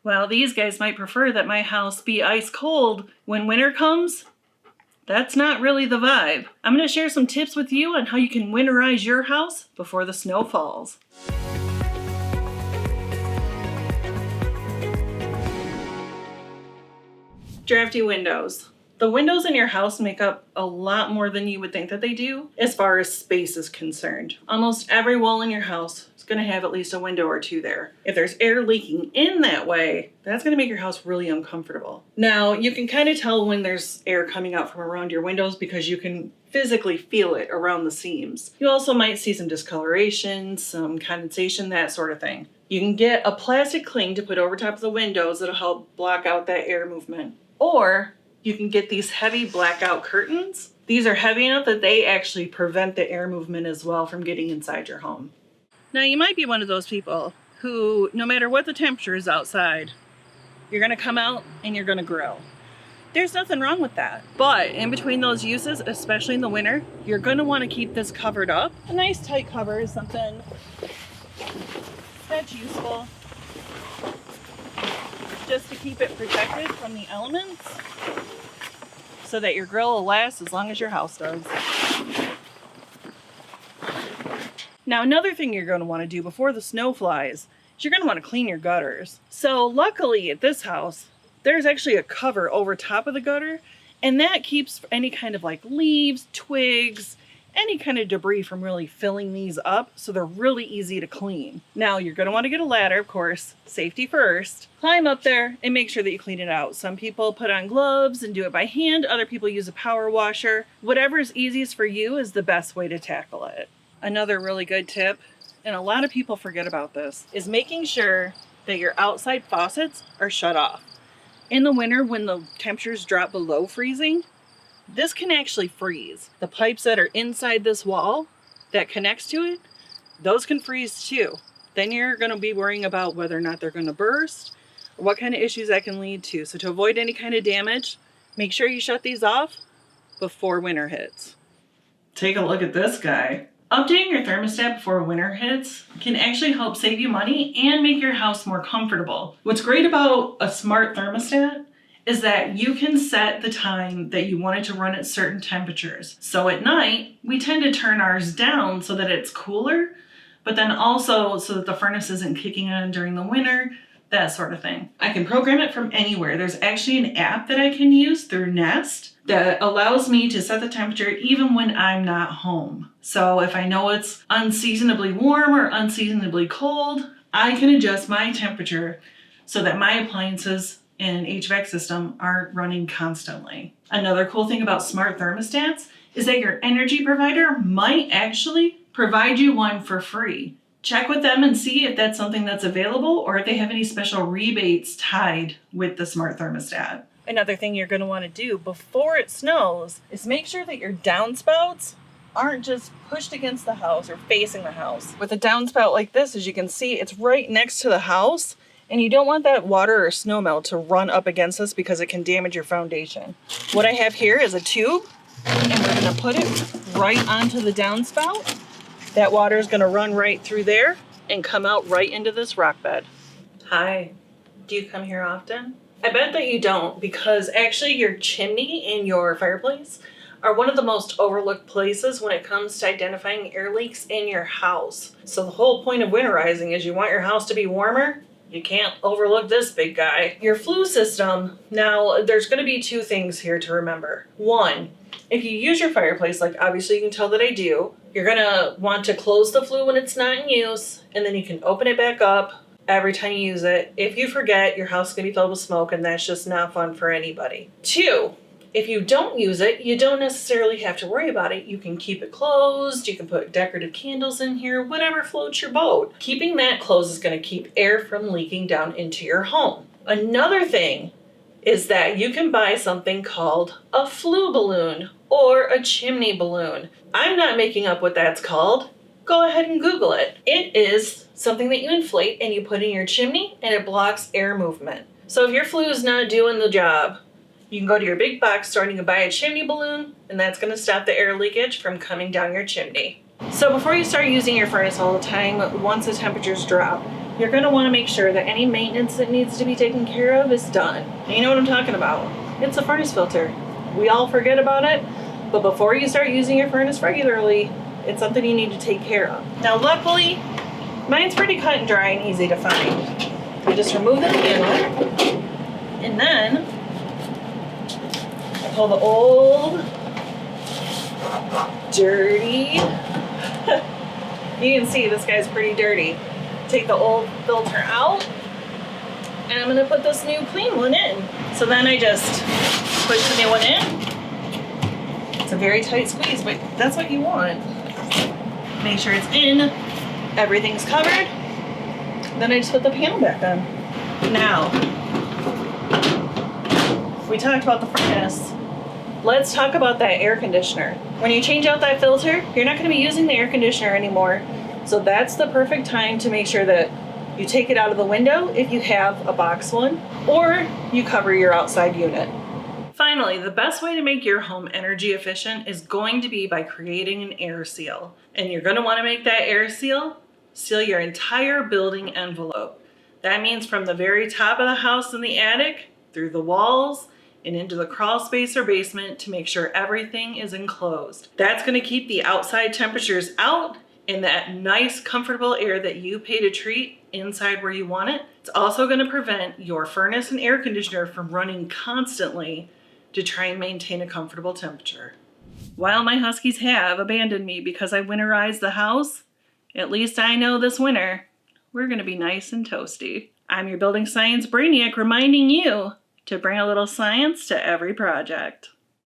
Well, these guys might prefer that my house be ice cold when winter comes. That's not really the vibe. I'm going to share some tips with you on how you can winterize your house before the snow falls. Drafty windows. The windows in your house make up a lot more than you would think that they do as far as space is concerned. Almost every wall in your house is going to have at least a window or two there. If there's air leaking in that way, that's going to make your house really uncomfortable. Now, you can kind of tell when there's air coming out from around your windows because you can physically feel it around the seams. You also might see some discoloration, some condensation, that sort of thing. You can get a plastic cling to put over top of the windows that'll help block out that air movement. Or you can get these heavy blackout curtains. These are heavy enough that they actually prevent the air movement as well from getting inside your home. Now, you might be one of those people who, no matter what the temperature is outside, you're gonna come out and you're gonna grill. There's nothing wrong with that. But in between those uses, especially in the winter, you're gonna wanna keep this covered up. A nice tight cover is something that's useful just to keep it protected from the elements so that your grill will last as long as your house does. Now, another thing you're going to want to do before the snow flies is you're going to want to clean your gutters. So luckily at this house, there's actually a cover over top of the gutter, and that keeps any kind of like leaves, twigs, any kind of debris from really filling these up, so they're really easy to clean. Now, you're going to want to get a ladder, of course, safety first. Climb up there and make sure that you clean it out. Some people put on gloves and do it by hand. Other people use a power washer. Whatever's easiest for you is the best way to tackle it. Another really good tip, and a lot of people forget about this, is making sure that your outside faucets are shut off. In the winter, when the temperatures drop below freezing, this can actually freeze. The pipes that are inside this wall that connects to it, those can freeze too. Then you're going to be worrying about whether or not they're going to burst, or what kind of issues that can lead to. So to avoid any kind of damage, make sure you shut these off before winter hits. Take a look at this guy. Updating your thermostat before winter hits can actually help save you money and make your house more comfortable. What's great about a smart thermostat is that you can set the time that you want it to run at certain temperatures. So at night, we tend to turn ours down so that it's cooler, but then also so that the furnace isn't kicking on during the winter, that sort of thing. I can program it from anywhere. There's actually an app that I can use through Nest that allows me to set the temperature even when I'm not home. So if I know it's unseasonably warm or unseasonably cold, I can adjust my temperature so that my appliances and HVAC system aren't running constantly. Another cool thing about smart thermostats is that your energy provider might actually provide you one for free. Check with them and see if that's something that's available or if they have any special rebates tied with the smart thermostat. Another thing you're going to want to do before it snows is make sure that your downspouts aren't just pushed against the house or facing the house. With a downspout like this, as you can see, it's right next to the house. And you don't want that water or snow melt to run up against this because it can damage your foundation. What I have here is a tube, and we're gonna put it right onto the downspout. That water is gonna run right through there and come out right into this rock bed. Hi, do you come here often? I bet that you don't, because actually your chimney and your fireplace are one of the most overlooked places when it comes to identifying air leaks in your house. So the whole point of winterizing is you want your house to be warmer. You can't overlook this big guy. Your flue system, now there's going to be two things here to remember. One, if you use your fireplace, like obviously you can tell that I do, you're going to want to close the flue when it's not in use, and then you can open it back up every time you use it. If you forget, your house is going to be filled with smoke, and that's just not fun for anybody. Two, if you don't use it, you don't necessarily have to worry about it. You can keep it closed, you can put decorative candles in here, whatever floats your boat. Keeping that closed is going to keep air from leaking down into your home. Another thing is that you can buy something called a flue balloon or a chimney balloon. I'm not making up what that's called. Go ahead and Google it. It is something that you inflate and you put in your chimney, and it blocks air movement. So if your flue is not doing the job, you can go to your big box store and you can buy a chimney balloon, and that's going to stop the air leakage from coming down your chimney. So before you start using your furnace all the time, once the temperatures drop, you're going to want to make sure that any maintenance that needs to be taken care of is done. And you know what I'm talking about. It's a furnace filter. We all forget about it, but before you start using your furnace regularly, it's something you need to take care of. Now luckily, mine's pretty cut and dry and easy to find. We just remove the panel, and then I pull the old, dirty, you can see this guy's pretty dirty. Take the old filter out, and I'm gonna put this new clean one in. So then I just push the new one in. It's a very tight squeeze, but that's what you want. Make sure it's in, everything's covered. Then I just put the panel back on. Now, we talked about the furnace. Let's talk about that air conditioner. When you change out that filter, you're not gonna be using the air conditioner anymore. So that's the perfect time to make sure that you take it out of the window if you have a box one, or you cover your outside unit. Finally, the best way to make your home energy efficient is going to be by creating an air seal. And you're gonna wanna make that air seal seal your entire building envelope. That means from the very top of the house in the attic, through the walls, and into the crawl space or basement to make sure everything is enclosed. That's gonna keep the outside temperatures out and that nice, comfortable air that you pay to treat inside where you want it. It's also gonna prevent your furnace and air conditioner from running constantly to try and maintain a comfortable temperature. While my huskies have abandoned me because I winterized the house, at least I know this winter, we're gonna be nice and toasty. I'm your building science brainiac reminding you to bring a little science to every project.